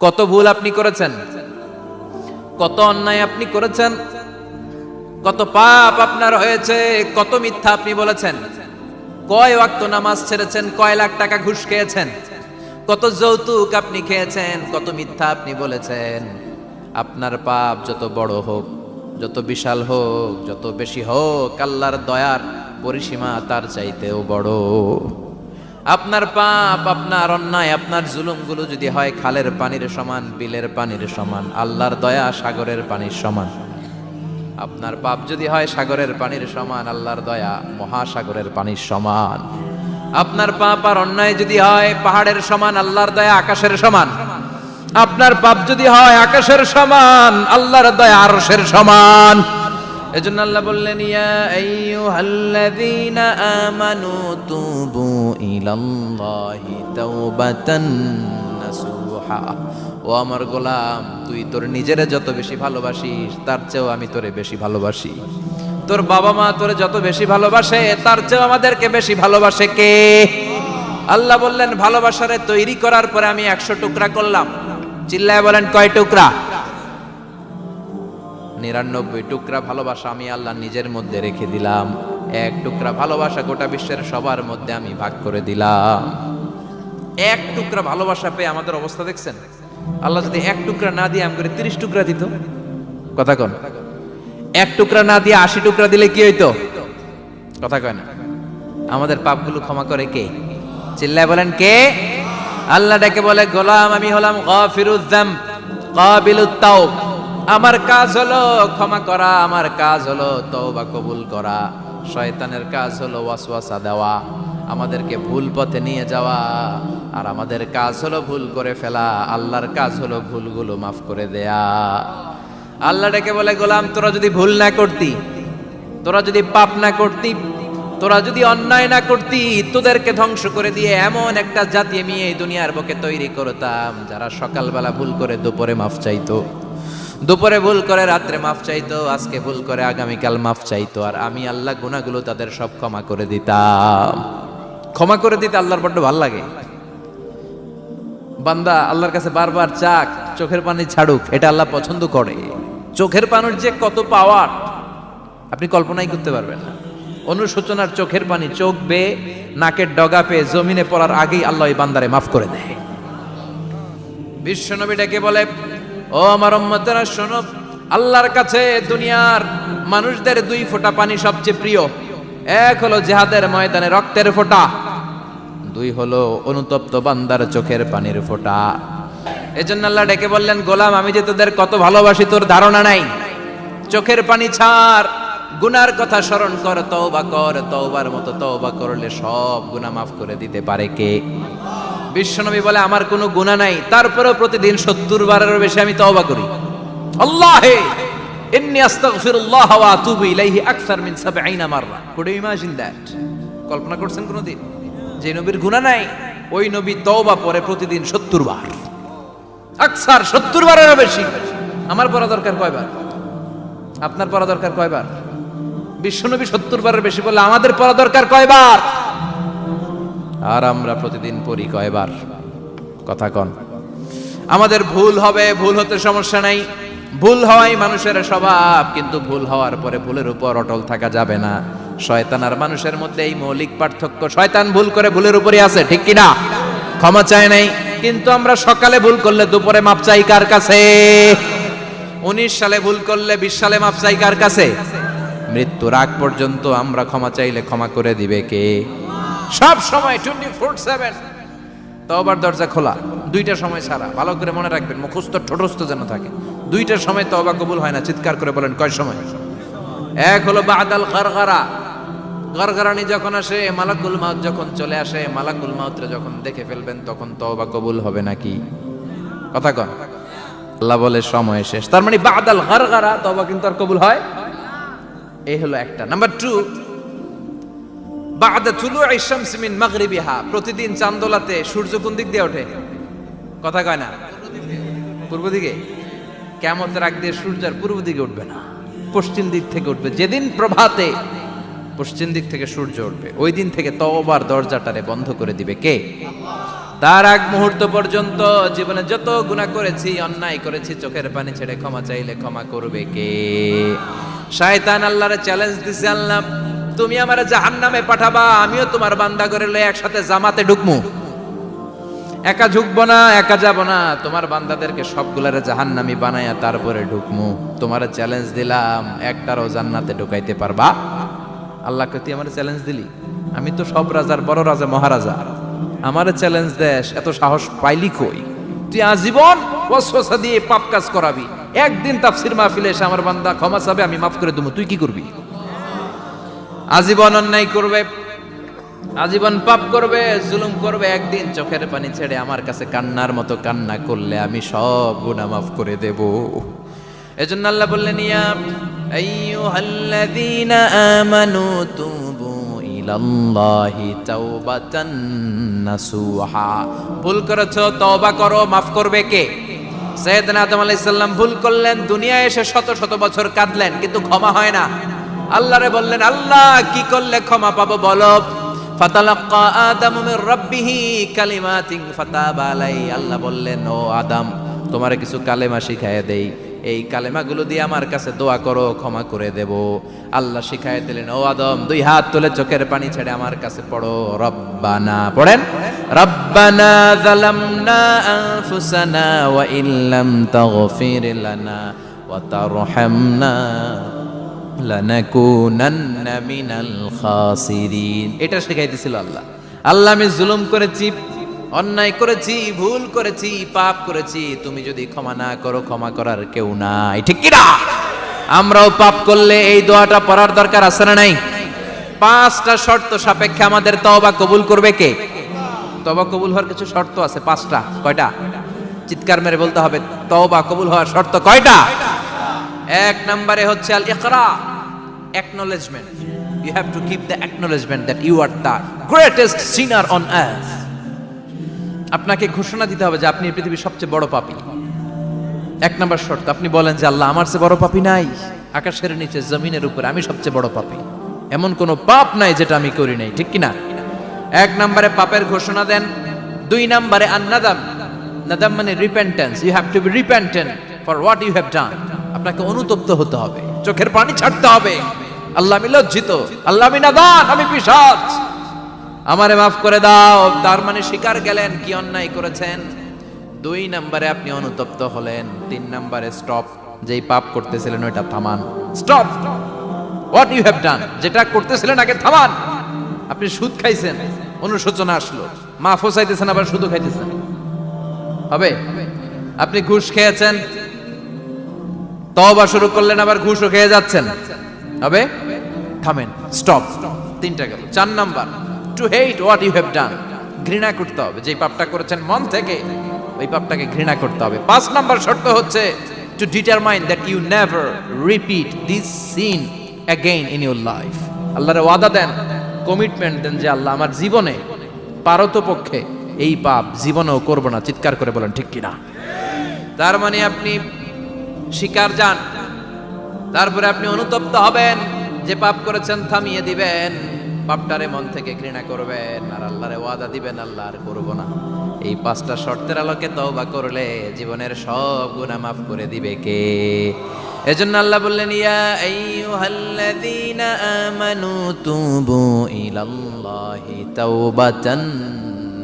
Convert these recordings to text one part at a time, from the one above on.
কত ভুল আপনি করেছেন, কত অন্যায় আপনি করেছেন, কত পাপ আপনার হয়েছে, কত মিথ্যা আপনি বলেছেন, কয় ওয়াক্ত নামাজ ছেড়েছেন, কয় লাখ টাকা ঘুষ খেয়েছেন, কত যৌতুক আপনি খেয়েছেন, কত মিথ্যা আপনি বলেছেন। আপনার পাপ যত বড় হোক, যত বিশাল হোক, যত বেশি হোক, আল্লাহর দয়ার পরিসীমা তার চাইতেও বড়। আপনার পাপ, আপনার অন্যায়, আপনার জুলুমগুলো যদি হয় খালের পানির সমান, বিলের পানির সমান, আল্লাহর দয়া সাগরের পানির সমান। আপনার পাপ যদি হয় সাগরের পানির সমান, আল্লাহর দয়া মহাসাগরের পানির সমান। আপনার পাপ আর অন্যায় যদি হয় পাহাড়ের সমান, আল্লাহর দয়া আকাশের সমান। আপনার পাপ যদি হয় আকাশের সমান, আল্লাহর দয়া আরশের সমান। এজন্য আল্লাহ বললেন, ইয়া আইয়ুহাল্লাযীনা আমানু তুবু ইলাল্লাহি তাওবাতান নাসুহা। ও আমার গোলাম, তুই তোর নিজেরে যত বেশি ভালোবাসিস তার চেয়েও আমি তোরে বেশি ভালোবাসি। তোর বাবা মা তোরে যত বেশি ভালোবাসে তার চেয়েও আমাদেরকে বেশি ভালোবাসে কে? আল্লাহ বললেন, ভালোবাসারে তৈরি করার পরে আমি 100 টুকরা করলাম। চিল্লায় বলেন, কয় টুকরা? 99 টুকরা ভালোবাসা আমি আল্লাহ নিজের মধ্যে রেখে দিলাম। 1 টুকরা ভালোবাসা গোটা বিশ্বের সবার মধ্যে আমি ভাগ করে দিলাম। 1 টুকরা ভালোবাসা পেয়ে আমাদের অবস্থা দেখছেন? আল্লাহ যদি 1 টুকরা না দিয়ে আমাকে 30 টুকরা দিত, কথা কন। 1 টুকরা না দিয়ে 80 টুকরা দিলে কি হইতো? কথা কয় না। আমাদের পাপগুলো ক্ষমা করে কে? চিল্লায় বলেন, কে? আল্লাহ ডেকে বলে, গোলাম আমি হলাম গাফিরুয যামব কাবিলুত তাওব। আমার কাজ হলো ক্ষমা করা, আমার কাজ হলো তওবা কবুল করা। শয়তানের কাজ হলো ওয়াসওয়াসা দেওয়া, আমাদেরকে ভুল পথে নিয়ে যাওয়া। আর আমাদের কাজ হলো ভুল করে ফেলা, আল্লাহর কাজ হলো ভুলগুলো মাফ করে দেয়া। আল্লাহ ডেকে বলে, গোলাম তোরা যদি ভুল না করতি, তোরা যদি পাপ না করতি, তোরা যদি অন্যায় না করতি, তোদেরকে ধ্বংস করে দিয়ে এমন একটা জাতি আমি এই দুনিয়ার বুকে তৈরি করতাম যারা সকালবেলা ভুল করে দুপুরে মাফ চাইতো, দুপুরে ভুল করে রাত্রে মাফ চাইতো, আজকে ভুল করে আগামীকাল মাফ চাইতো। আর আমি আল্লাহ গুনাহগুলো তাদের সব ক্ষমা করে দিতাম। ক্ষমা করে দিতে আল্লাহর বড্ড ভালো লাগে। বান্দা আল্লাহর কাছে বারবার চাক, চোখের পানি ছাড়ুক, এটা আল্লাহ পছন্দ করে। চোখের পানির যে কত পাওয়ার আপনি কল্পনাই করতে পারবেন না। অনুশোচনার চোখের পানি চোখ বেয়ে নাকের ডগা পেয়ে জমিনে পড়ার আগেই আল্লাহ এই বান্দারে মাফ করে দেয়। বিশ্বনবী ডেকে বলে, ও আমার উম্মতেরা শোনো, আল্লাহর কাছে দুনিয়ার মানুষদের 2 ফোঁটা পানি সবচেয়ে প্রিয়। 1 হলো জিহাদের ময়দানে রক্তের ফোঁটা, 2 হলো অনুতপ্ত বান্দার চোখের পানির ফোঁটা। এজন্য আল্লাহ ডেকে বললেন, গোলাম আমি যে তোদের কত ভালোবাসি তোর ধারণা নাই। চোখের পানি ছাড়, গুনার কথা স্মরণ কর, তওবা কর। তওবার মতো তওবা করলে সব গুনাহ মাফ করে দিতে পারে কে? বিশ্বনবী বলে, আমার কোনো গুনাহ নাই, তারপরেও প্রতিদিন 70 বারেরও বেশি আমি তওবা করি। আল্লাহে ইন্নী আস্তাগফিরুল্লাহ ওয়া আতুবু ইলাইহি আকসার মিন 70 মাররা। Could you imagine that? কল্পনা করছেন কোনদিন যে নবীর গুনাহ নাই, ওই নবী তওবা পড়ে প্রতিদিন 70 বার, আকসার 70 বারেরও বেশি। আমার পড়া দরকার কয়বার? আপনার পড়া দরকার কয়বার? বিশ্বনবী 70 বারের বেশি বললে আমাদের পড়া দরকার কয়বার? আর আমরা প্রতিদিন পড়ি কয়বার? কথা কন। আমাদের ভুল হবে, ভুল হতে সমস্যা নাই, ভুল হওয়াই মানুষের স্বভাব। কিন্তু ভুল হওয়ার পরে ভুলের উপর অটল থাকা যাবে না। শয়তান আর মানুষের মধ্যে এই মৌলিক পার্থক্য। শয়তান ভুল করে ভুলের উপরই আছে, ঠিক কিনা? ক্ষমা চায় নাই, কিন্তু আমরা সকালে ভুল করলে দুপুরে মাপ চাই কার কাছে? 19 সালে ভুল করলে 20 সালে মাপ চাই কার কাছে? মৃত্যুর আগ পর্যন্ত আমরা ক্ষমা চাইলে ক্ষমা করে দিবে কে? সব সময় 24/7 তওবার দরজা খোলা, 2টা সময় ছাড়া। ভালো করে মনে রাখবেন, মুখস্থ ঠোঁটস্থ যেন থাকে। 2টার সময় তওবা কবুল হয় না। চিৎকার করে বলেন, কয় সময়? 1 হলো বাদাল গারগারা, গারগারানি যখন আসে, মালাকুল মাউত যখন চলে আসে, মালাকুল মাউতরে যখন দেখে ফেলবেন তখন তওবা কবুল হবে নাকি? কথা কন। আল্লাহ বলে সময় শেষ, তার মানে বাদাল গারগারা তওবা কিন্তু আর কবুল হয়। এই হলো একটা। নাম্বার 2, বাদা তুলুই শামস মিন মাগরিবিহা। প্রতিদিন চাঁদোলাতে সূর্য কোন দিক দিয়ে ওঠে? কথা কয় না? পূর্ব দিকে। কিয়ামতের আগ দিয়ে সূর্য আর পূর্ব দিকে উঠবে না, পশ্চিম দিক থেকে উঠবে। যেদিন প্রভাতে পশ্চিম দিক থেকে সূর্য উঠবে, ওই দিন থেকে তওবার দরজাটারে বন্ধ করে দিবে কে? তার আগ মুহূর্ত পর্যন্ত জীবনে যত গুনাহ করেছি, অন্যায় করেছি, চোখের পানি ছেড়ে ক্ষমা চাইলে ক্ষমা করবে কে? শয়তান আল্লাহরে চ্যালেঞ্জ দিছে, আল্লাহ তুমি আমারে জাহান্নামে পাঠাবা, আমিও তোমার বান্দা করে লয়ে একসাথে জামাতে ঢুকমু। একা ঢুকবো না, একা যাব না, তোমার বান্দাদেরকে সবগুলারে জাহান্নামী বানায়া তারপরে ঢুকমু। তোমারে চ্যালেঞ্জ দিলাম, একটারও জান্নাতে ঢুকাইতে পারবা? আল্লাহকে তুই আমার চ্যালেঞ্জ দিলি? আমি তো সব রাজার বড় রাজা, মহারাজা, আমারে চ্যালেঞ্জ দেশ, এত সাহস পাইলি কই? তুই আজীবন ওয়াসওয়াসা দিয়ে পাপ কাজ করাবি, একদিন তাফসীর মাহফিলে এসে আমার বান্দা ক্ষমা চাবে, আমি মাফ করে দেবো, তুই কি করবি? আজীবন অন্যায় করবে, আজীবন পাপ করবে, জুলুম করবে, একদিন চোখের পানি ছেড়ে আমার কাছে কান্নার মতো কান্না করলে আমি সব গুনাহ মাফ করে দেব। এজন্য আল্লাহ বললেন, ইয়া আইয়ুহাল্লাযীনা আমানু তুবু ইলাল্লাহি তাওবাতান নাসুহা। ভুল করেছো, তওবা করো, মাফ করবে কে? সাইয়েদনা আদম আলাইহিস সালাম ভুল করলেন, দুনিয়ায় এসে শত শত বছর কাঁদলেন, কিন্তু ক্ষমা হয় না। আল্লাহরে বললেন, আল্লাহ কি করলে ক্ষমা পাবো বলো? ফাতালাক্কা আদামু মির রাব্বিহি কালিমাতিন ফাতাবা আলাইহি। আল্লাহ বললেন, ও আদম, তোমারে কিছু কালেমা শিখায় দেই, এই কালেমাগুলো দিয়ে আমার কাছে দোয়া করো, ক্ষমা করে দেব। আল্লাহ শিখায় দিলেন, ও আদম, দুই হাত তুলে চোখের পানি ছেড়ে আমার কাছে পড়ো, রব্বানা, পড়েন, রব্বানা যালামনা আনফুসানা ওয়া ইল্লাম তাগফির লানা ওয়া তারহামনা লানাকুনান্না মিনাল খাসিরিন। এটা শিখাই দিয়েছিল আল্লাহ। আল্লাহ, আমি জুলুম করেছি, অন্যায় করেছি, ভুল করেছি, পাপ করেছি, তুমি যদি ক্ষমা না করো, ক্ষমা করার কেউ নাই, ঠিক কি না? আমরাও পাপ করলে এই দোয়াটা পড়ার দরকার আছে না নাই? 5টা শর্ত সাপেক্ষে আমাদের তওবা কবুল করবে কে? তওবা কবুল হওয়ার কিছু শর্ত আছে 5টা। কয়টা? চিৎকার মেরে বলতে হবে, তওবা কবুল হওয়ার শর্ত কয়টা? 1 নম্বরে হচ্ছে আল ইকরা, acknowledgement. You have to give the acknowledgement that you are the greatest sinner on earth. আপনাকে ঘোষণা দিতে হবে যে আপনি এই পৃথিবীর সবচেয়ে বড় পাপী। 1 নম্বর শর্ত, আপনি বলেন যে আল্লাহ, আমার চেয়ে বড় পাপী নাই, আকাশের নিচে জমিনের উপরে আমি সবচেয়ে বড় পাপী, এমন কোনো পাপ নাই যেটা আমি করি নাই, ঠিক কি না? 1 নম্বরে পাপের ঘোষণা দেন। 2 নম্বরে আন-নাদাম, নাদাম মানে repentance. You have to be repentant for what you have done. আপনাকে অনুতপ্ত হতে হবে, চোখের পানি ছাড়তে হবে। আল্লাহ, আমি লজ্জিত, আল্লাহ আমি নাদান, আমি পিশাচ, আমারে মাফ করে দাও। তার মানে স্বীকার গেলেন কি অন্যায় করেছেন। 2 নম্বরে আপনি অনুতপ্ত হলেন। 3 নম্বরে স্টপ, যেই পাপ করতেছিলেন ওইটা থামান। Stop what you have done, যেটা করতেছিলেন আগে থামান। আপনি সুদ খাইছেন, অনুশোচনা আসলো, মাফও চাইতেছেন, আবার সুদও খাইতেছেন, হবে? আপনি ঘুষ খেয়েছেন, তওবা শুরু করলেন, আবার ঘুষও খেয়ে যাচ্ছেন, হবে? থামেন, স্টপ। 3টা গেল। 4 number, to hate what you have done, ঘৃণা করতে হবে, যে পাপটা করেছেন মন থেকে ওই পাপটাকে ঘৃণা করতে হবে। 5 নাম্বার শর্ত হচ্ছে to determine that you never repeat this sin again in your life. আল্লাহর ওয়াদা দেন, কমিটমেন্ট দেন যে আল্লাহ, আমার জীবনে পারতপক্ষে এই পাপ জীবনেও করব না। চিৎকার করে বলেন ঠিক কিনা? তার মানে আপনি শিকার যান, তারপরে আপনি অনুতপ্ত হবেন, যে পাপ করেছেন থামিয়ে দিবেন, পাপটারে মন থেকে ঘৃণা করবেন, আর আল্লাহরে ওয়াদা দিবেন, আল্লাহ আর করব না। এই 5টা শর্তের আলোকে তওবা করলে জীবনের সব গুনাহ মাফ করে দিবে কে? এজন্য আল্লাহ বললেন, ইয়া আইয়ুহাল্লাযীনা আমানু তুবু ইলাল্লাহি তাওবাতান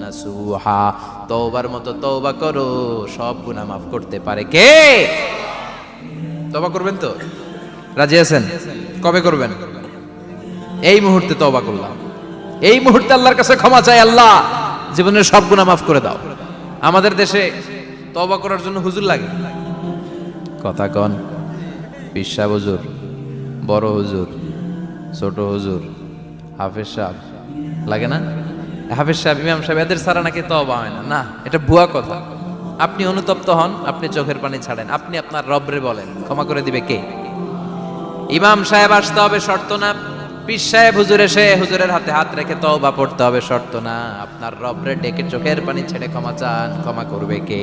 নাসুহা। তওবার মতো তওবা করো, সব গুনাহ মাফ করতে পারে কে? তওবা করবেন তো? রাজি আছেন? কবে করবেন? এই মুহূর্তে তওবা করলাম, এই মুহূর্তে আল্লাহর কাছে ক্ষমা চাই, আল্লাহ জীবনের সব গুনাহ মাফ করে দাও। আমাদের দেশে তওবা করার জন্য হুজুর লাগে, কথা কন, পীর সাহেব হুজুর, বড় হুজুর, ছোট হুজুর, হাফেজ সাহেব লাগে না? হাফেজ সাহেব, ইমাম সাহেব, এদের ছাড়া নাকি তওবা হয় না। না, এটা ভুয়া কথা। আপনি অনুতপ্ত হন, আপনি চোখের পানি ছাড়েন, আপনি আপনার রবরে বলেন, ক্ষমা করে দিবে কে? ইমাম সাহেব আসতে হবে শর্ত না, পীর সাহেব হুজুর এসে হুজুরের হাতে হাত রেখে তওবা পড়তে হবে শর্ত না। আপনার রবরে ডেকে চোখের পানি ছেড়ে ক্ষমা চান, ক্ষমা করবে কে?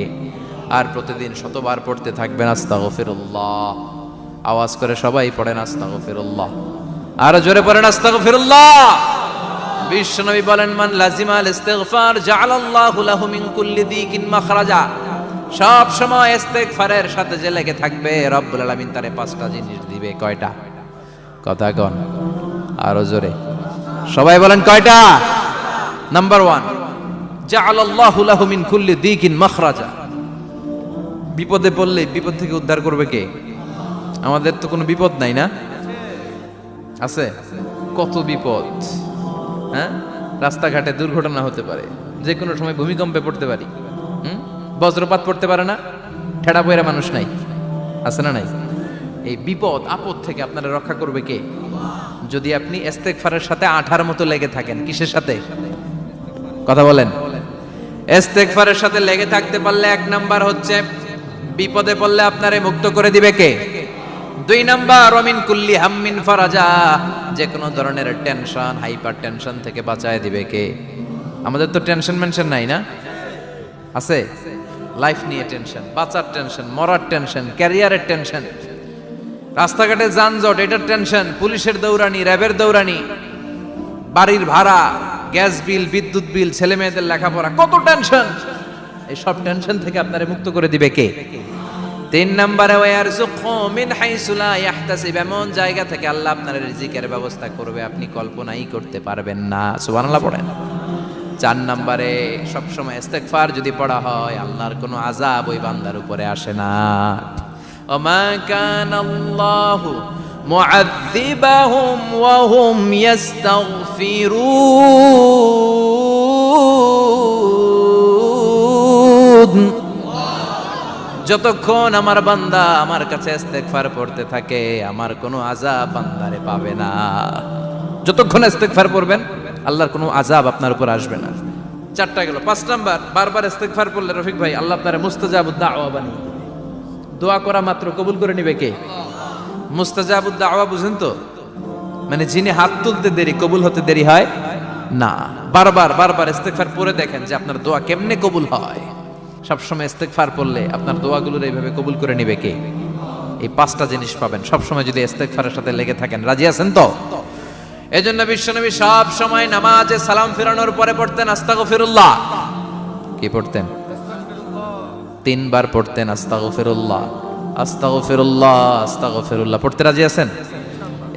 আর প্রতিদিন শতবার পড়তে থাকবেন আস্তাগফিরুল্লাহ। আওয়াজ করে সবাই পড়েন আস্তাগফিরুল্লাহ, আর জোরে পড়েন আস্তাগফিরুল্লাহ। বিশ্বনবী বলেন, মান লাজিমাল ইস্তিগফার জাআলাল্লাহু লাহু মিন কুল্লি দিকিন মাখরাজা। সব সময় ইস্তিগফারের সাথে যে লেগে থাকবে, রব্বুল আলামিন তারে 5টা জিনিস দিবে। কয়টা? কথা কন আরো জোরে, সবাই বলেন কয়টা? নাম্বার 1, জাআলাল্লাহু লাহু মিন কুল্লি দিকিন মাখরাজা। বিপদে পড়লে বিপদ থেকে উদ্ধার করবে কে? আমাদের তো কোনো বিপদ নাই না? আছে? কত বিপদ, হ্যাঁ? রাস্তাঘাটে দুর্ঘটনা হতে পারে, যে কোনো সময় ভূমিকম্পে পড়তে পারি, বজ্রপাত পড়তে পারে না, ঠেড়া পয়রা মানুষ নাই, আছে না নাই? এই বিপদ আপদ থেকে আপনারা রক্ষা করবে কে? যদি আপনি ইস্তেগফারের সাথে আঠার মতো লেগে থাকেন। কিসের সাথে? কথা বলেন। ইস্তেগফারের সাথে লেগে থাকতে পারলে 1 নাম্বার হচ্ছে বিপদে পড়লে আপনারে মুক্ত করে দিবে কে? 2 নাম্বার ওয়ামিন কুল্লি হাম্মিন ফারাজা, যে কোনো ধরনের টেনশন, হাইপার টেনশন থেকে বাঁচায় দিবে কে? আমাদের তো টেনশন মেনশন নাই না? আছে? লাইফ নিয়ে টেনশন, বাঁচার টেনশন, মরার টেনশন, ক্যারিয়ারের টেনশন, রাস্তাঘাটে যানজট এটার টেনশন, পুলিশের দৌড়ানি, র্যাবের দৌড়ানি, বাড়ির ভাড়া, গ্যাস বিল, বিদ্যুৎ বিল, ছেলে মেয়েদের লেখাপড়া, কত টেনশন। এই সব টেনশন থেকে আপনারে মুক্ত করে দিবে কে? 3 নম্বরে ওয়ারযুকহু মিন হাইসু লা ইয়াহতাসিব, এমন জায়গা থেকে আল্লাহ আপনার রিজিকের ব্যবস্থা করবে আপনি কল্পনাই করতে পারবেন না। সুবহানাল্লাহ পড়েন। 4 নম্বরে সবসময় ইস্তেগফার যদি পড়া হয়, আল্লাহর কোনো আযাব ওই বান্দার উপরে আসে না। ওমা কানাল্লাহু মুআযযিবাহুম ওয়া হুম ইস্তাগফিরুন। যতক্ষণ আমার বান্দা আমার কাছে ইস্তেগফার পড়তে থাকে, আমার কোনো আযাব বান্দারে পাবে না। যতক্ষণ ইস্তেগফার পড়বেন, আল্লাহর কোনো আযাব আপনার উপর আসবে না। 4টা গেল। 5 নাম্বার, বারবার ইস্তেগফার পড়লে রফিক ভাই আল্লাহ আপনারে মুস্তাজাবুদ দাওয়া বানিয়ে দিবে। দোয়া করা মাত্র কবুল করে নিবে কে? মুস্তাজাবুদ দাওয়া বুঝেন তো? মানে যিনি হাত তুলতে দেরি, কবুল হতে দেরি হয় না। বারবার ইস্তেগফার পড়ে দেখেন যে আপনার দোয়া কেমনে কবুল হয়। সবসময় ইস্তেগফার পড়লে আপনার দোয়াগুলোর এইভাবে কবুল করে নিবে কে? এই 5টা জিনিস পাবেন সবসময় যদি ইস্তেগফারের সাথে লেগে থাকেন। রাজি আছেন তো? এজন্য বিশ্বনবী সব সময় নামাজে সালাম ফিরানোর পরে পড়তেন আস্তাগফিরুল্লাহ। কি পড়তেন? 3 বার পড়তেন আস্তাগফিরুল্লাহ, আস্তাগফিরুল্লাহ, আস্তাগফিরুল্লাহ। পড়তে রাজি আছেন?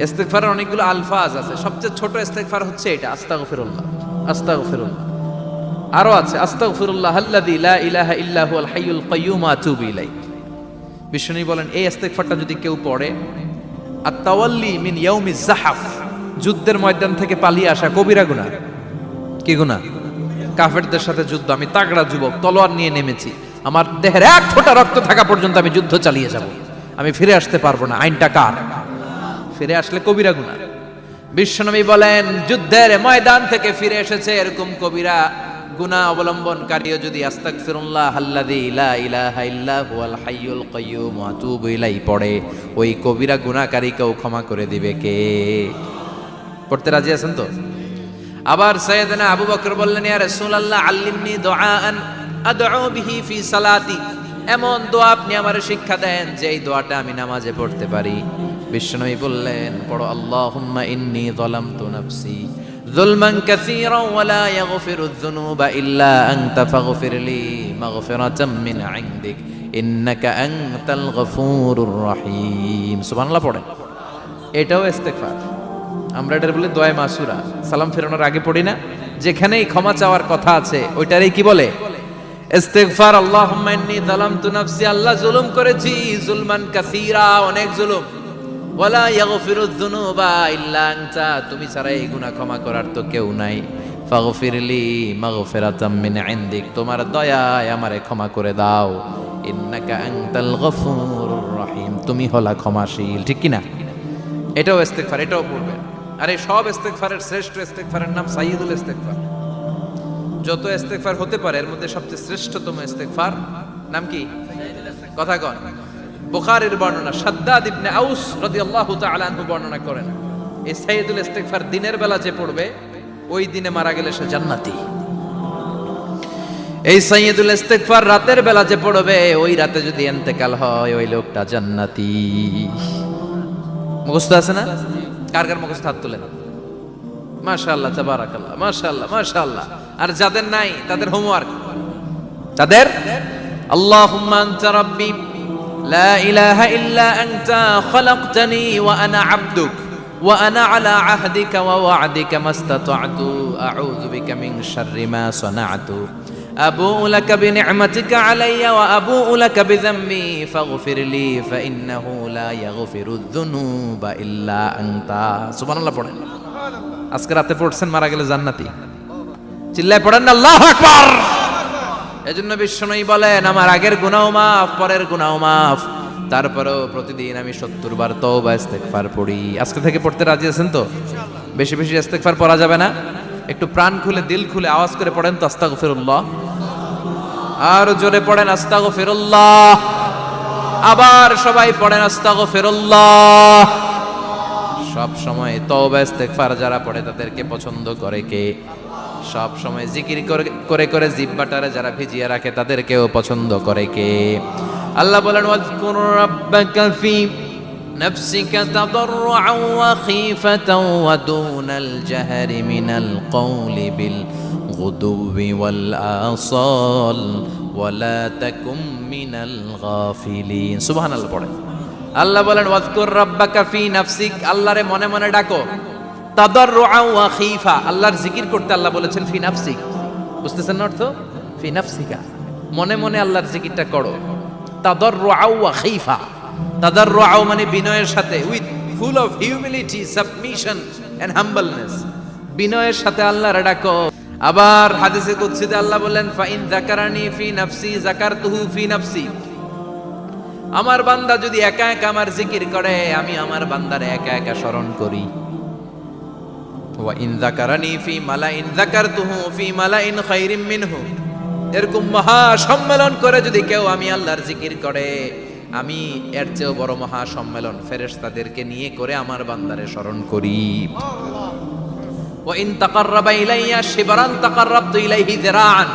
ইস্তেগফারের অনেকগুলো আলফাজ আছে, সবচেয়ে ছোট ইস্তেগফার হচ্ছে এটা, আস্তাগফিরুল্লাহ, আস্তাগফিরুল্লাহ। আরো আছে আস্তাগফিরুল্লাহ আল্লাযী লা ইলাহা ইল্লা হুয়াল হাইয়ুল কাইয়্যুম ওয়া আতুবু ইলাইহি। বিশ্বনবী বলেন এই ইস্তেগফারটা যদি কেউ পড়ে, আত-তাওয়াল্লি মিন ইয়াউমিজ যাহাফ, যুদ্ধের ময়দান থেকে পালিয়ে আসা কবিরা গুনাহ। কি গুনাহ? কাফেরদের সাথে যুদ্ধ, আমি তাগড়া যুবক, তলোয়ার নিয়ে নেমেছি, আমার দেহের 1 ফোঁটা রক্ত থাকা পর্যন্ত আমি যুদ্ধ চালিয়ে যাব, আমি ফিরে আসতে পারবো না। আইনটা কার? ফিরে আসলে কবিরা গুনাহ। বিশ্বনবী বলেন যুদ্ধের ময়দান থেকে ফিরে এসেছে এরকম কবিরা গুনাহ অবলম্বনকারীও যদি আস্তাগফিরুল্লাহ আল্লাযী লা ইলাহা ইল্লা হুয়াল হাইয়ুল কাইয়্যুম ওয়া আতুবু ইলাইহি পড়ে, ওই কবিরা গুনাহকারীকেও ক্ষমা করে দিবে কে? পড়তে রাজি আছেন তো? আবার সাইয়েদনা আবু বকর বললেন, ইয়া রাসূলুল্লাহ আল্লিমনি দুআআন আদউ বিহি ফি সালাতি, এমন দোয়া আপনি আমারে শিক্ষা দেন যে এই দোয়াটা আমি নামাজে পড়তে পারি। বিশ্বনবী বললেন পড়ো, আল্লাহুম্মা ইন্নী যালামতু নাফসি যুলমান কাসীরান ওয়া লা ইয়াগফিরুয যুনুবা ইল্লা আনতা ফাগফিরলি মাগফিরাতাম মিন ইনদিক ইন্নাকা আনতাল গফুরুর রহিম। সুবহানাল্লাহ পড়েন। এটাও ইস্তেগফার। আমরা এটার বলে দোয়া মাসুরা, সালাম ফেরানোর আগে পড়ি না? যেখানেই ক্ষমা চাওয়ার কথা আছে ওইটারই কি বলে? ইস্তেগফার। আল্লাহুম্মা ইন্নী যালামতু নাফসি, আল্লাহ জুলুম করেছি, যুলমান কাসীরা, অনেক জুলুম, ওয়ালা ইয়াগফিরুয যুনুবা ইল্লা আনতা, তুমি ছাড়া এই গুনাহ ক্ষমা করার তো কেউ নাই। ফাগফিরলি মাগফিরাতাম মিন ইনদিক, তোমার দয়ায় আমারে ক্ষমা করে দাও। ইন্নাকা আনতাল গফুরুর রহিম, তুমি হলা ক্ষমাশীল। ঠিক কি না? এটাও ইস্তেগফার, এটাও পড়বেন। আর এই সব ইস্তেগফারের শ্রেষ্ঠ ইস্তেগফারের নাম সাইয়্যিদুল ইস্তেগফার। যত ইস্তেগফার হতে পারে এর মধ্যে সবচেয়ে শ্রেষ্ঠতম ইস্তেগফার নাম কি? কথা কন। বুখারীর বর্ণনা, শাদ্দাদ ইবনে আউস রাদিয়াল্লাহু তাআলা আনহু বর্ণনা করেন, এই সাইয়্যিদুল ইস্তেগফার দিনের বেলা যে পড়বে ওই দিনে মারা গেলে সে জান্নাতি। এই সাইয়্যিদুল ইস্তেগফার রাতের বেলা যে পড়বে ওই রাতে যদি ইন্তেকাল হয় ওই লোকটা জান্নাতি। মুখস্থ আছে না? কার কার মুখস্থ হাত তুলেন। মাশাআল্লাহ, তাবারাকাল্লাহ, মাশাআল্লাহ, মাশাআল্লাহ। আর যাদের নাই তাদের হোমওয়ার্ক, তাদের আল্লাহুম্মা আনতা রাব্বি লা ইলাহা ইল্লা আনতা খালাকতানি ওয়া আনা আবদুক ওয়া আনা আলা আহদিকা ওয়া ওয়া'দিকা মাস্তাতা'তু আউযু বিকা মিন শাররি মা সানা'তু আবুউ লাকা বিনি'মাতিকা আলাইয়া ওয়া আবুউ লাকা বিযামবি ফাগফিরলি ফাইন্নাহু লা ইয়াগফিরুয যুনুবা ইল্লা আনতা। সুবহানাল্লাহ পড়েন। আজকে রাতে পড়ছেন, মারা গেলে জান্নাতি। চিল্লায় পড়েন না আল্লাহু আকবার। এজন্য বিশ্বনবী বলেন, আমার আগের গুনাহ মাফ, পরের গুনাহ মাফ, তারপরেও প্রতিদিন আমি 70 বার তওবা ইস্তেগফার পড়ি। আজকে থেকে পড়তে রাজি আছেন তো? বেশি বেশি ইস্তেগফার পড়া যাবে না? একটু প্রাণ খুলে, দিল খুলে আওয়াজ করে পড়েন তো আস্তাগফিরুল্লাহ। আর জোরে পড়েন আস্তাগফিরুল্লাহ। আবার সবাই পড়েন আস্তাগফিরুল্লাহ। সব সময় তওবা ইস্তেগফার যারা পড়ে তাদেরকে পছন্দ করে কে? সব সময় জিকির করে করে জিহ্বাটারে যারা ভিজিয়ে রাখে তাদেরকেও পছন্দ করে কে? আল্লাহ বলেন, ওয়াজকুর রাব্বাকা ফি নাফসিকা তাদাররুআন ওয়া খীফাতান ওয়া দুনাল জাহরি মিনাল কওলি বিল গুদুবি ওয়াল আসাল ওয়া লা তাকুম মিনাল গাফিলিন। সুবহানাল্লাহ পড়েন। আল্লাহ বলেন, ওয়াজকুর রাব্বাকা ফি নাফসিক, আল্লাহরে মনে মনে ডাকো। তাদাররুআন ওয়া খীফা, আল্লাহর জিকির করতে আল্লাহ বলেছেন ফি নাফসিক। বুঝতেছেন না অর্থ? ফি নাফসিকা, মনে মনে আল্লাহর জিকিরটা করো। তাদাররুআন ওয়া খীফা, তাদাররুআন মানে বিনয়ের সাথে, with full of humility, submission and humbleness, বিনয়ের সাথে আল্লাহরে ডাকো। আবার হাদিসে কুদসিতে আল্লাহ বলেন, ফাইন যাকারানি ফি নাফসি যাকারতুহু ফি নাফসি, আমার বান্দা যদি একা একা আমার জিকির করে, আমি আমার বান্দারে একা একা স্মরণ করি। ওয়া ইন যাকারানি ফি মালাইন যাকারতুহু ফি মালাইন খায়রিম মিনহু, এরকম মহা সম্মেলন করে যদি কেউ আমি আল্লাহর জিকির করে, আমি এর চেয়েও বড় মহা সম্মেলন ফেরেশতাদেরকে নিয়ে করে আমার বান্দারে স্মরণ করি। ওয়া ইন তাকাররাবা ইলাইয়া শিবরান তাকাররাবতু ইলাইহি যিরাআন,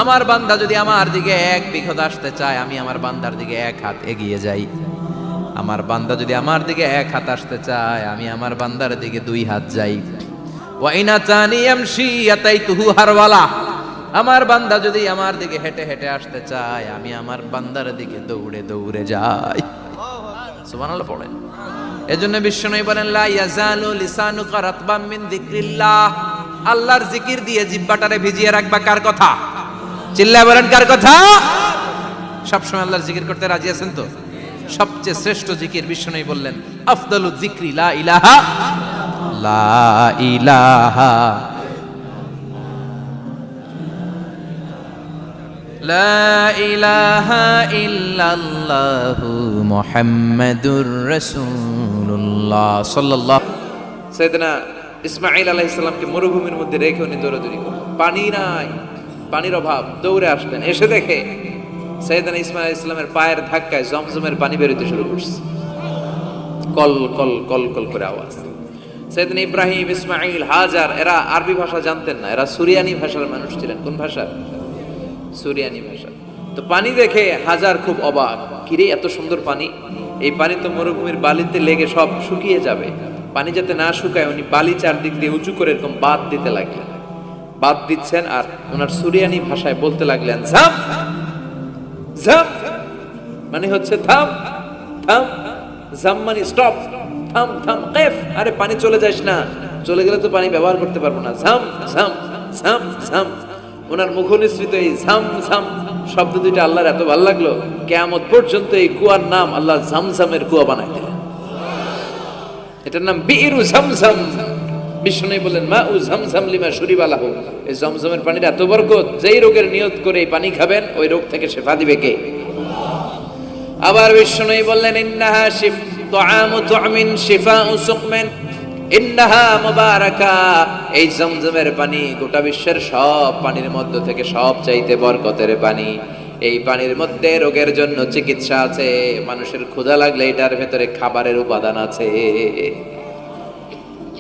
আমার বান্দা যদি আমার দিকে এক বিঘত আসতে চায়, আমি আমার বান্দার দিকে এক হাত এগিয়ে যাই। আমার বান্দা যদি আমার দিকে এক হাত আসতে চায়, আমি আমার বান্দার দিকে 2 হাত যাই। ওয়া ইন আতানি ইয়ামশি আতাইতুহু হারওয়ালা, আমার বান্দা যদি আমার দিকে হেঁটে হেঁটে আসতে চায়, আমি আমার বান্দার দিকে দৌড়ে দৌড়ে যাই। সুবহানাল্লাহ পড়েন। এজন্য বিশ্বনবী বলেন, লা ইয়াজালু লিসানুকা রাতবাম মিন যিকরিল্লাহ, আল্লাহর জিকির দিয়ে জিহ্বাটারে ভিজিয়ে রাখবা। কার কথা? চিল্লায় বলেন কার কথা? সবসময় আল্লাহর জিকির করতে রাজি আছেন তো? সবচেয়ে শ্রেষ্ঠ জিকির বিশ্বনবী বললেন, আফদালু যিকরি লা ইলাহা লা ইলাহা লা ইলাহা ইল্লাল্লাহু মুহাম্মাদুর রাসূলুল্লাহ সাল্লাল্লাহু। সাইয়েদনা ইসমাঈল আলাইহিস সালামকে মরুভূমির মধ্যে রেখে উনি দৌড়াদৌড়ি করলেন, পানি নাই, পানির অভাব, দৌড়ে আসলেন। এসে দেখে সাইয়েদনা ইসমাঈল আলাইহিস সালামের পায়ের ধাক্কায় জমজমের পানি বের হতে শুরু করছে, কল কল কল কল করে আওয়াজ। সাইয়েদনা ইব্রাহিম, ইসমাঈল, হাজার এরা আরবি ভাষা জানতেন না, এরা সুরিয়ানি ভাষার মানুষ ছিলেন। কোন ভাষা? সুরিয়ানি ভাষা। তো পানি দেখে হাজার খুব অবাক, কিরে এত সুন্দর পানি, এই পানি তো মরুভূমির বালিতে লেগে সব শুকিয়ে যাবে। পানি যাতে না শুকায় উনি বালি চারদিক দিয়ে উঁচু করে এরকম বাঁধ দিতে লাগলেন। বাঁধ দিচ্ছেন আর ওনার সুরিয়ানি ভাষায় বলতে লাগলেন, ঝাম ঝাম মানে হচ্ছে থাম থাম, ঝাম মানে স্টপ, থাম থাম, কেফ আরে পানি চলে যাস না, চলে গেলে তো পানি ব্যবহার করতে পারবো না, ঝাম ঝাম ঝাম ঝাম। ওনার মুখনিসৃত এই ঝাম ঝাম শব্দ দুইটা আল্লাহর এত ভালো লাগলো, কিয়ামত পর্যন্ত এই কুয়ার নাম আল্লাহ ঝামঝামের কুয়া বানাই দিলেন। এটার নাম বিইরু ঝামঝাম। বিষ্ণু বলেন, মা উ ঝামঝাম লিমা শুরিবা লাহু, এই জমজমের পানির এত বরকত, যেই রোগের নিয়ত করে এই পানি খাবেন ওই রোগ থেকে শিফা দিবে কে? আবার বিষ্ণু বললেন, ইন্নাহা তুআমু তুমিন শিফাউ সুকমিন ইন্নাহা মুবারাকা, এই জমজমের পানি গোটা বিশ্বের সব পানির মধ্য থেকে সব চাইতে বরকতের পানি। এই পানির মধ্যে রোগের জন্য চিকিৎসা আছে, মানুষের ক্ষুধা লাগলে এটার ভেতরে খাবারের উপাদান আছে।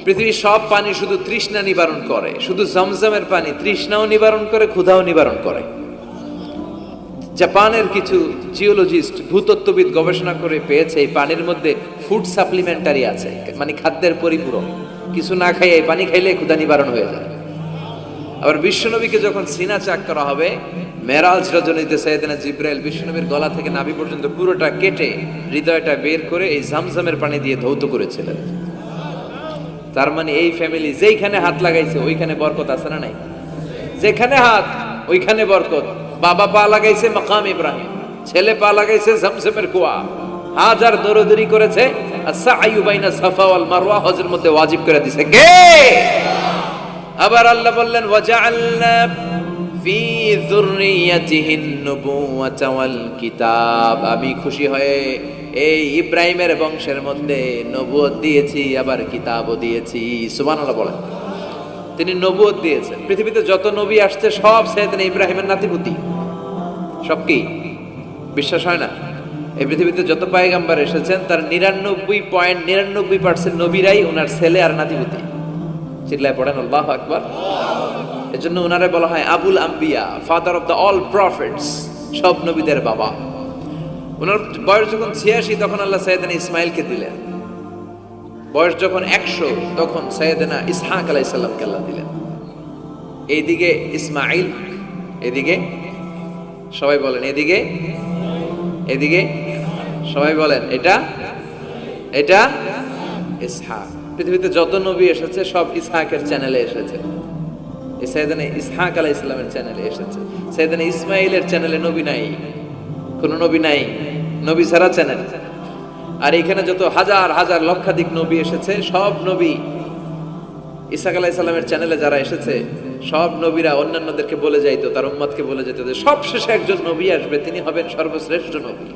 পৃথিবীর সব পানি শুধু তৃষ্ণা নিবারণ করে, শুধু জমজমের পানি তৃষ্ণাও নিবারণ করে, ক্ষুধাও নিবারণ করে। জাপানের কিছু জিওলজিস্ট, ভূতত্ত্ববিদ গবেষণা করে পেয়েছে এই পানির মধ্যে ফুড সাপ্লিমেন্টারি আছে, মানে খাদ্যের পরিপূরক। কিছু না খাইয়ে পানি খাইলে ক্ষুধা নিবারণ হয়ে যায়। আবার বিশ্বনবীকে যখন সিনা চাক করা হবে, মেরাজ রজনীতে সাইয়েদনা জিবরাইল বিশ্বনবীর গলা থেকে নাভি পর্যন্ত পুরোটা কেটে হৃদয়টা বের করে এই জামজামের পানি দিয়ে ধৌত করেছিলেন। তার মানে এই ফ্যামিলি যেইখানে হাত লাগাইছে ওইখানে বরকত আছে না নাই? যেখানে হাত ওইখানে বরকত। বাবা পা লাগাইছে মাকাম ইব্রাহিম, ছেলে পা লাগাইছে জামজামের কুয়া, হাজার দৌড়দৌড়ি করেছে আস-সা'য়ু বাইনা সাফা ওয়াল মারওয়া হজের মধ্যে ওয়াজিব করে দিয়েছে কে? আবার আল্লাহ বললেন ওয়াজআলনা ফি যুররিয়াতিহিন নুবুওয়াতা ওয়াল কিতাব, আমি খুশি হয়ে এই ইব্রাহিমের বংশের মধ্যে নবুয়ত দিয়েছি, আবার কিতাবও দিয়েছি। সুবহানাল্লাহ বলেন। তিনি নবুয়ত দিয়েছেন। পৃথিবীতে যত নবী আসছে সব সাইয়েদনা ইব্রাহিমের নাতিপুতি। সব কি বিশ্বাস হয় না? এই পৃথিবীতে যত পয়গম্বর এসেছেন তার 99.99% নবীরাই ওনার ছেলে আর নাতিপুতি। চিল্লায় পড়েন আল্লাহু আকবার। এজন্য ওনারে বলা হয় আবুল আম্বিয়া, father of the all prophets, সব নবীদের বাবা। ওনার বয়স যখন 86 তখন আল্লাহ সাইয়েদনা ইসমাইলকে দিলেন। বয়স যখন 100 তখন সাইয়েদনা ইসহাক আলাইহিস সালামকে আল্লাহ দিলেন। এইদিকে ইসমাইল, এদিকে সবাই বলেন এদিকে, এদিকে সবাই বলেন এটা এটা ইসহাক। পৃথিবীতে যত নবী এসেছে সব ইসহাকের চ্যানেলে এসেছে। এই সাইয়েদনা ইসহাক আলাইহিস সালামের চ্যানেলে এসেছে। সাইয়েদনা ইসমাইলের চ্যানেলে নবী নাই, কোন নবী নাই, নবী ছাড়া চ্যানেল। আর এখানে যত হাজার হাজার লক্ষাধিক নবী এসেছে সব নবী ইসহাক আলাইহিস সালামের চ্যানেলে যারা এসেছে সব নবীরা অন্যান্যদেরকে বলে যাইতো, তার উম্মতকে বলে যেত যে সবশেষে একজন নবী আসবে, তিনি হবেন সর্বশ্রেষ্ঠ নবী,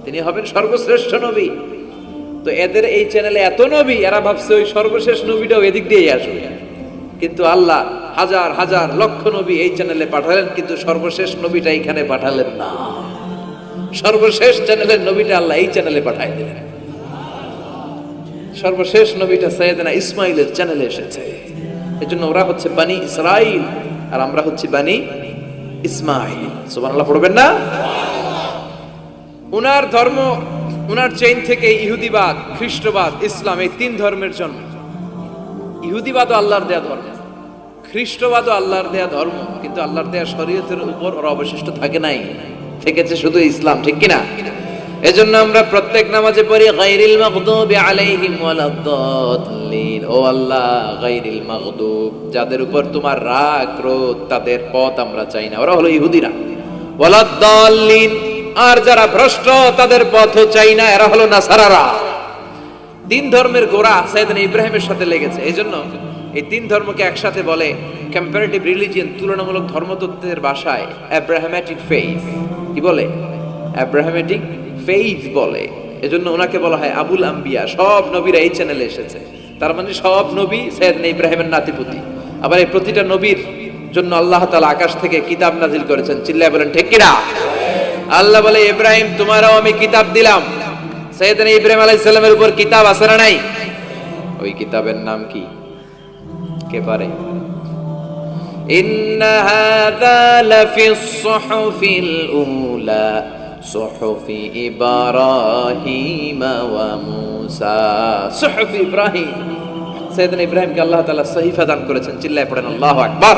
তিনি হবেন সর্বশ্রেষ্ঠ নবী। তো এদের এই চ্যানেলে এত নবী, এরা ভাবছে ওই সর্বশেষ নবীটাও এদিক দিয়েই আসবে। কিন্তু আল্লাহ হাজার হাজার লক্ষ নবী এই চ্যানেলে পাঠালেন, কিন্তু সর্বশেষ নবীটা এখানে পাঠালেন না। সর্বশেষ চ্যানেলের নবীটা আল্লাহ এই চ্যানেলে পাঠাই দিলেন। সর্বশেষ নবীটা সাইয়েদনা ইসমাইলের চ্যানেলে এসেছে। এজন্য ওরা হচ্ছে বানি ইসরাইল আর আমরা হচ্ছি বানি ইসমাইল। সুবহানাল্লাহ পড়বেন না? উনার ধর্ম, উনার চেইন থেকে ইহুদিবাদ, খ্রিস্টবাদ, ইসলাম, এই তিন ধর্মের জন্ম। ইহুদিবাদও আল্লাহর দেয়া ধর্ম, খ্রিস্টবাদও আল্লাহর দেয়া ধর্ম, কিন্তু আল্লাহর দেয়া শরীয়তের উপর ওরা অবশিষ্ট থাকে নাই, থেকেছে শুধু ইসলাম। ঠিক কিনা? এজন্য আমরা প্রত্যেক নামাজে পড়ি গায়রিল মাগদুবি আলাইহিম ওয়ালাদ-দাল্লিন। ও আল্লাহ, গায়রিল মাগদুব, যাদের উপর তোমার রাগ ক্রোধ, তাদের পথ আমরা চাই না, ওরা হলো ইহুদিরা। ওয়ালাদ-দাল্লিন, আর যারা ভ্রষ্ট তাদের পথও চাই না, এরা হলো নাসারারা। তিন ধর্মের গোড়া সাইয়েদনা ইব্রাহিমের সাথে লেগেছে। এজন্য এই তিন ধর্মকে একসাথে বলে কম্পারেটিভ রিলিজিয়ন, তুলনামূলক ধর্মতত্ত্বের ভাষায় অ্যাব্রাহামেটিক ফেইথ। কি বলে? অ্যাব্রাহামেটিক ফেইথ বলে। এজন্য ওনাকে বলা হয় আবুল আম্বিয়া। সব নবীরা এই চ্যানেলে এসেছে, তার মানে সব নবী সাইয়েদনা ইব্রাহিমের নাতিপুতি। আবার এই প্রতিটা নবীর জন্য আল্লাহ তাআলা আকাশ থেকে কিতাব নাজিল করেছেন। চিল্লায় বলেন ঠিক কিনা? আল্লাহ বলে ইব্রাহিম তোমারও আমি কিতাব দিলাম। সাইয়েদনা ইব্রাহিম আলাইহিস সালামের উপর কিতাব আছে না নাই? ওই কিতাবের নাম কি? কে পারে? ইন্না হাযা লাফিস সুহুফিল উলা সুহুফি ইব্রাহিম ওয়া মূসা। সুহুফি ইব্রাহিম, সাইয়েদনা ইব্রাহিমকে আল্লাহ তাআলা সহিফা দান করেছেন। চিল্লায় পড়েন আল্লাহু আকবার।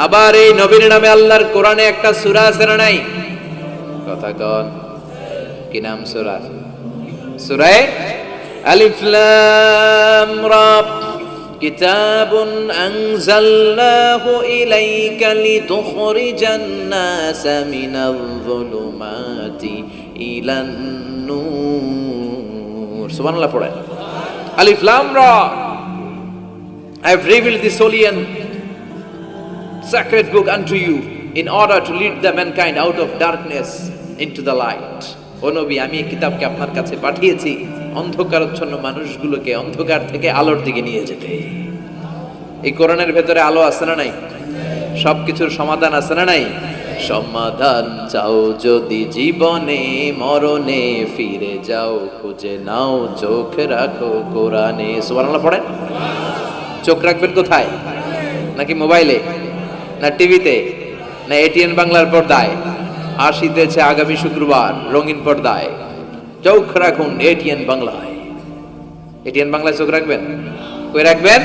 আবার এই নবীর নামে আল্লাহর কোরআনে একটা সূরা আছে না নাই? কথা কন, কি নাম সূরা? সূরা আলিফ লাম রা। কিতাবুন আনজালনাহু ইলাইকা লিতুখরিজান নাসা মিনাল যুলুমাতি ইলান নূর। সুবহানাল্লাহ পড়েন। আলিফ লাম রা। I have revealed this holy and sacred book unto you in order to lead the mankind out of darkness into the light. ও নবী, আমি এই কিতাবকে আপনার কাছে পাঠিয়েছি অন্ধকারাচ্ছন্ন মানুষগুলোকে অন্ধকার থেকে আলোর দিকে নিয়ে যেতে। এই কোরআনের ভেতরে আলো আছে না নাই? সবকিছুর সমাধান আছে না নাই? সমাধান চাও যদি জীবনে মরণে, ফিরে যাও খুঁজে নাও, চোখ রাখো কোরআনে। সুবহানাল্লাহ পড়েন। চোখ রাখবেন কোথায়? নাকি মোবাইলে, না টিভিতে, না এটিএন বাংলার পর্দায়? আসিতেছে আগামী শুক্রবার রঙিন পর্দায়, চোখ রাখুন এটিএন বাংলায়। এটিএন বাংলায় চোখ রাখবেন। কই রাখবেন?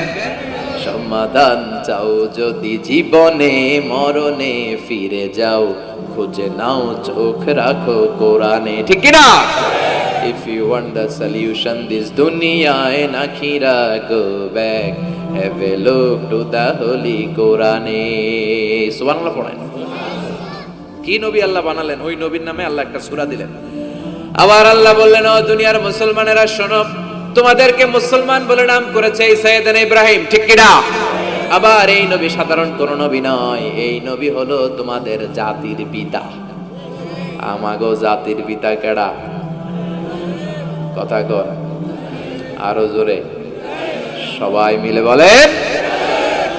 সমাধান চাও যদি জীবনে মরণে ফিরে যাও, খুঁজে নাও চোখ রাখো কোরআনে, ঠিক কি না? If you want the solution this dunya and akhira, go back, have a look to the holy Quran. সুবহানাল্লাহ পড়েন। কি নবী আল্লাহ বানালেন, ওই নবীর নামে আল্লাহ একটা সূরা দিলেন। আবার আল্লাহ বললেন, ও দুনিয়ার মুসলমানেরা শোনো, তোমাদেরকে মুসলমান বলে নাম করেছে সাইয়েদনা ইব্রাহিম, ঠিক কি না? আবার এই নবী সাধারণ কোন নবী নয়, এই নবী হলো তোমাদের জাতির পিতা। আমাগো জাতির পিতা কেডা? কথা কর আরো জোরে, সবাই মিলে বলেন,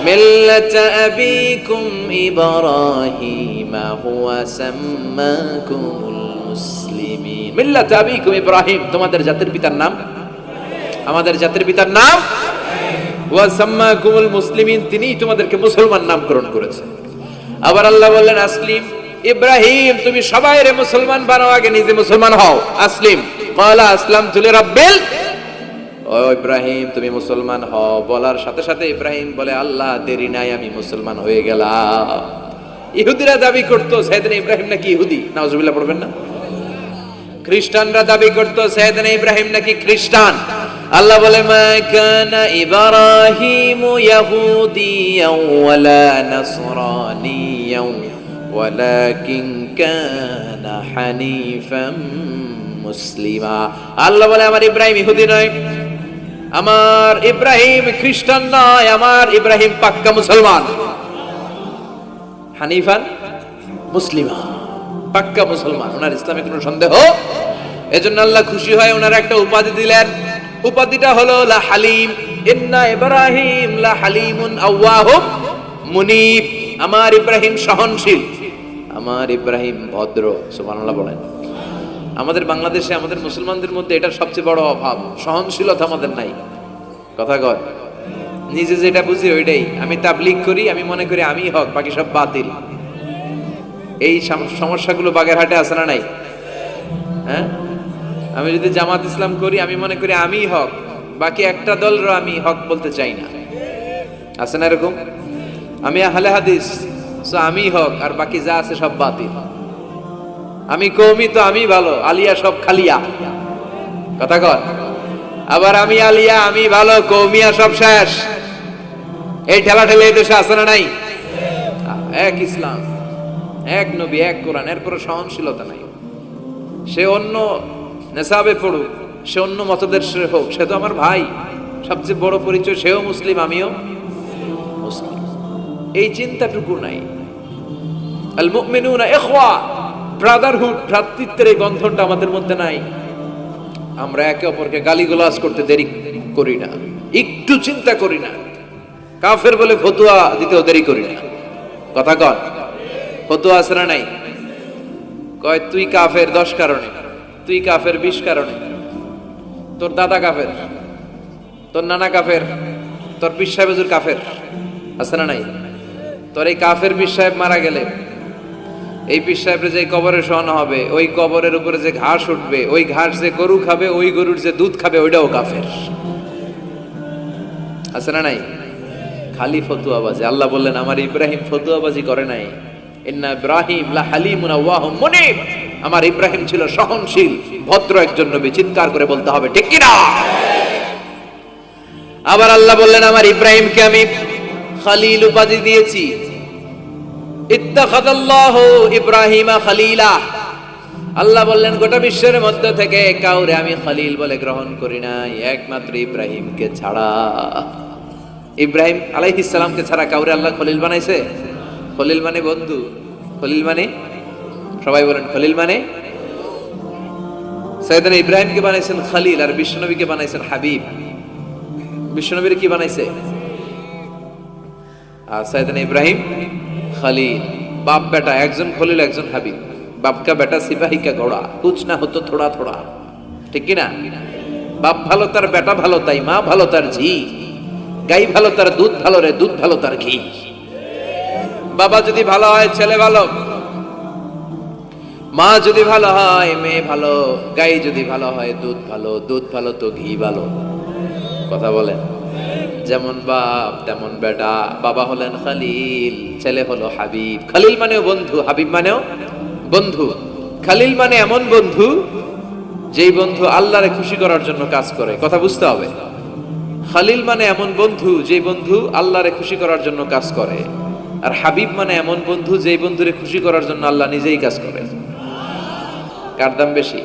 মিল্লাত আবিকুম ইব্রাহিম হুয়া সাম্মাকুমুল মুসলিমিন। মিল্লাত আবিকুম ইব্রাহিম, তোমাদের জাতির পিতার নাম, আমাদের জাতির পিতার নাম ওয়া সাম্মাকুমুল মুসলিমিন, তিনিই তোমাদেরকে মুসলমান নামকরণ করেছে। আবার আল্লাহ বললেন, আসলিম ইব্রাহিম, তুমি সবাইরে মুসলমান বানাও, আগে নিজে মুসলমান হও। আসলিম ক্বালা আসলামতু লিরাব্বিল, ও ইব্রাহিম তুমি মুসলমান হও বলার সাথে সাথে ইব্রাহিম বলে, আল্লাহ দেরি নাই, আমি মুসলমান হয়ে গেলাম। ইহুদিরা দাবি করতো সাইয়েদনা ইব্রাহিম নাকি ইহুদি, নাউজুবিল্লাহ পড়বেন না? খ্রিস্টানরা দাবি করতো সাইয়েদনা ইব্রাহিম নাকি খ্রিস্টান। আল্লাহ বলে, মা কানা ইব্রাহিমু ইয়াহুদিয়াও ওয়ালা নাসরানিয়াও ওয়ালাকিন কানা হানিফাম মুসলিমা। আল্লাহ বলে, আমার ইব্রাহিম ইহুদি নয়, আমার ইব্রাহিম খ্রিস্টান নয়, আমার ইব্রাহিম পাক্কা মুসলমান। হানিফান মুসলিমা, পাক্কা মুসলমান, ওনার ইসলামে কোনো সন্দেহ। এজন্য আল্লাহ খুশি হয়, ওনার একটা উপাধি দিলেন, উপাধিটা হলো লা হালিম। ইন্না ইব্রাহিম লা হালিমুন আওয়াহুম মুনিব, আমার ইব্রাহিম সহনশীল, আমার ইব্রাহিম ভদ্র। সুবহানাল্লাহ বলেন। আমাদের বাংলাদেশে আমাদের মুসলমানদের মধ্যে এটার সবচেয়ে বড় অভাব, সহনশীলতা আমাদের নাই। কথা কয়, নিজে যেটা বুঝি ওইটাই। আমি তাবলীগ করি, আমি মনে করি আমি হক, বাকি সব বাতিল। এই সমস্যাগুলো বাগেরহাটে আছে না নাই? হ্যাঁ, আমি যদি জামাত ইসলাম করি, আমি মনে করি আমি হক, বাকি একটা দলরও আমি হক বলতে চাই না। আছে না এরকম? আমি আহলে হাদিস, সো আমি হক, আর বাকি যা আছে সব বাতিল। আমি কওমি, তো আমি ভালো, আলিয়া সব খালিয়া। কথা কর। আবার আমি আলিয়া, আমি ভালো, কওমিয়া সব শেষ। এই ঠেলা ঠেলে এই দেশে আছে না নাই? এক ইসলাম, এক নবী, এক কোরআন, এর কোনো সহনশীলতা নাই। সে অন্য নেশাবে পড়ুক, সে অন্য মতদর্শের হোক, সে তো আমার ভাই। সবচেয়ে বড় পরিচয়, সেও মুসলিম, আমিও মুসলিম। এই চিন্তাটুকু নাই। আল মুমিনুনা ইখওয়া, ব্রাদারহুড, ভ্রাতৃত্বের এই বন্ধনটা আমাদের মধ্যে নাই। আমরা একে অপরকে গালিগালাজ করতে দেরি করি না, একটু চিন্তা করি না। কাফের বলে ফতোয়া দিতেও দেরি করি না। কথা কন, ফতোয়া আছে না নাই? কয় তুই কাফের 10 কারণে, তুই কাফের 20 কারণে, তোর দাদা কাফের, তোর নানা কাফের, তোর পীর সাহেব হুজুর কাফের, আছে না নাই? তোর এই কাফের পীর সাহেব মারা গেলে এই পীর সাহেবের যে কবরে শোয়ানো হবে, ওই কবরের উপরে যে ঘাস উঠবে, ওই ঘাস যে গরু খাবে, ওই গরুর যে দুধ খাবে, ওইটাও কাফের। আছে না নাই? খালি ফতুয়াবাজি। আল্লাহ বললেন, আমার ইব্রাহিম ফতুয়াবাজি করে নাই। ইন্না ইব্রাহিম লা হালিমুন আওয়াহুম মুনিব, আমার ইব্রাহিম ছিল সহনশীল, ভদ্র একজন নবী। চিৎকার করে বলতে হবে, ঠিক কি না? আবার আল্লাহ বললেন, আমার ইব্রাহিমকে আমি খলিল উপাধি দিয়েছি। ইত্তাখাযাল্লাহু ইব্রাহিমা খলিলা, আল্লাহ বললেন গোটা বিশ্বের মধ্যে থেকে কাউরে আমি খলিল বলে গ্রহণ করি নাই, একমাত্র ইব্রাহিমকে ছাড়া। ইব্রাহিম আলাইহিস সালামকে ছাড়া কাউরে আল্লাহ খলিল বানাইছে? খলিল মানে বন্ধু, খলিল মানে, সবাই বলেন খলিল মানে। সাইয়েদনা ইব্রাহিমকে বানাইছেন খলিল, আর বিশ্বনবীকে বানাইছেন হাবিব। বিশ্বনবীর কি বানাইছে? আর সাইয়েদনা ইব্রাহিম খলিল। বাপ বেটা, একজন খলিল একজন হাবিব। বাপ কা বেটা সিপাহী কা ঘোড়া, কুছ না হতো থোড়া থোড়া, ঠিক কি না? বাপ ভালো তার বেটা ভালো, তাই মা ভালো তার ঝি, গাই ভালো তার দুধ ভালো রে, দুধ ভালো তার ঘি। বাবা যদি ভালো হয় ছেলে ভালো, মা যদি ভালো হয় মেয়ে ভালো, গাই যদি ভালো হয় দুধ ভালো, দুধ ভালো তো ঘি ভালো। কথা বলেন। যেমন বাপ তেমন বেটা। বাবা হলেন খালিল, ছেলে হলো হাবিব। খালিল মানেও বন্ধু, হাবিব মানেও বন্ধু। খালিল মানে এমন বন্ধু যেই বন্ধু আল্লাহরে খুশি করার জন্য কাজ করে। কথা বুঝতে হবে। খালিল মানে এমন বন্ধু যেই বন্ধু আল্লাহরে খুশি করার জন্য কাজ করে। আর হাবিব মানে এমন বন্ধু যেই বন্ধুরে খুশি করার জন্য আল্লাহ নিজেই কাজ করে। কার দাম বেশি?